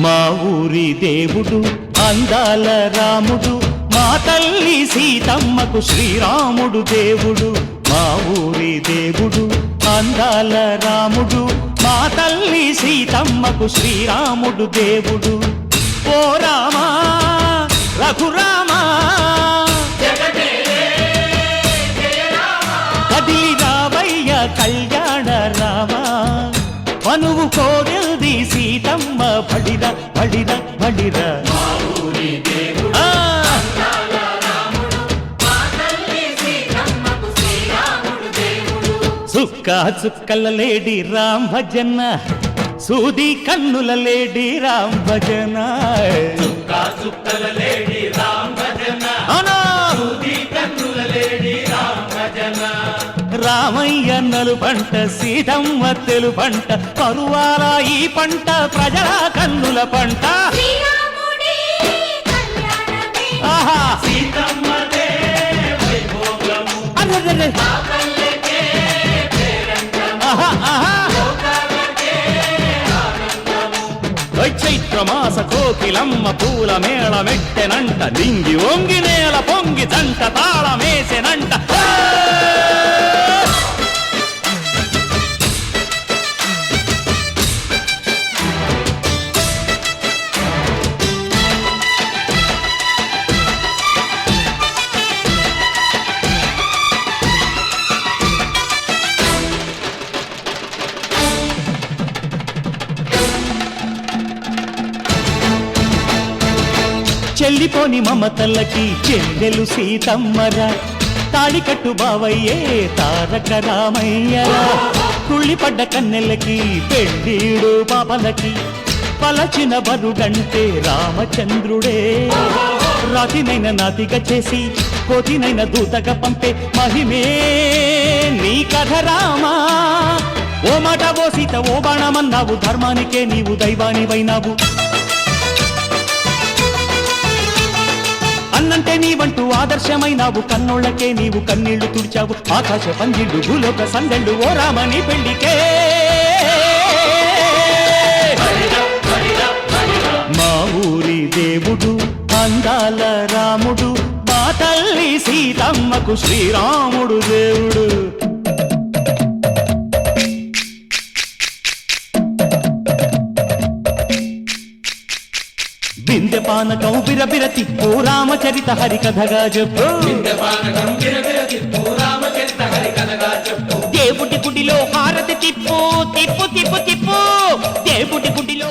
మా ఊరి దేవుడు అందాల రాముడు, మా తల్లి సీతమ్మకు శ్రీరాముడు దేవుడు. మా ఊరి దేవుడు అందాల రాముడు, మా తల్లి సీతమ్మకు శ్రీరాముడు దేవుడు. ఓ రామా రఘురామా కదిలి రావయ్య కళ్యాణ రామా, మనువు కోరింది సీతమ్మ బడిర బడిర బడిర. చుక్క చుక్కల లేడి రామ్ భజన, సూది కన్నుల లేడి రామ్ భజన. చుక్క చుక్కల లేడి రామ్ భజన, సూది కన్నుల లేడి రామ్ భజన. రామయ్య నలు పంట సీతమ్మ తెలు పంట, పరువాల ఈ పంట ప్రజల కన్నుల పంట. ఆహా సీతమ్మదే వైభోగము, అరెరెరె. పల్లెకే పేరంటము, ఆహా ఆహా లోకాలకే ఆనందము. చైత్రమాస కోకిలమ్మ పూల మేళ మెట్టెనంట, దింగి ఒంగి నేల పొంగి జంట తాళమేసెనంట. చెల్లిపోని మమతల్లకి చెల్లెలు సీతమ్మరా, తాళికట్టు బావయ్యే తారక రామయ్యరా. తుళ్ళిపడ్డ కన్నెలకి పెళ్ళీడు పాపలకి, పలచిన బరుడంటే రామచంద్రుడే. రాతినైన నాతిగా చేసి కోతినైన దూతగా పంపే మహిమే నీ కథ రామా. ఓ మాట ఓ సీత ఓ బాణమన్నావు, ధర్మానికే నీవు దైవానివైనావు. అన్నంటే నీవంటూ ఆదర్శమైనావు, కన్నోళ్ళకే నీవు కన్నీళ్లు తుడిచావు. ఆకాశ పందిళ్ళు భూలోక సందళ్ళు ఓ రామని పెళ్లికే. మా ఊరి దేవుడు అందాల రాముడు, మా తల్లి సీతమ్మకు శ్రీరాముడు దేవుడు. బిందె పానకం బిరబిర తిప్పు రామచరిత హరికథగా చెప్పు. దేవుడి గుడిలో హారతి తిప్పు తిప్పు తిప్పు తిప్పు, దేవుడి గుడిలో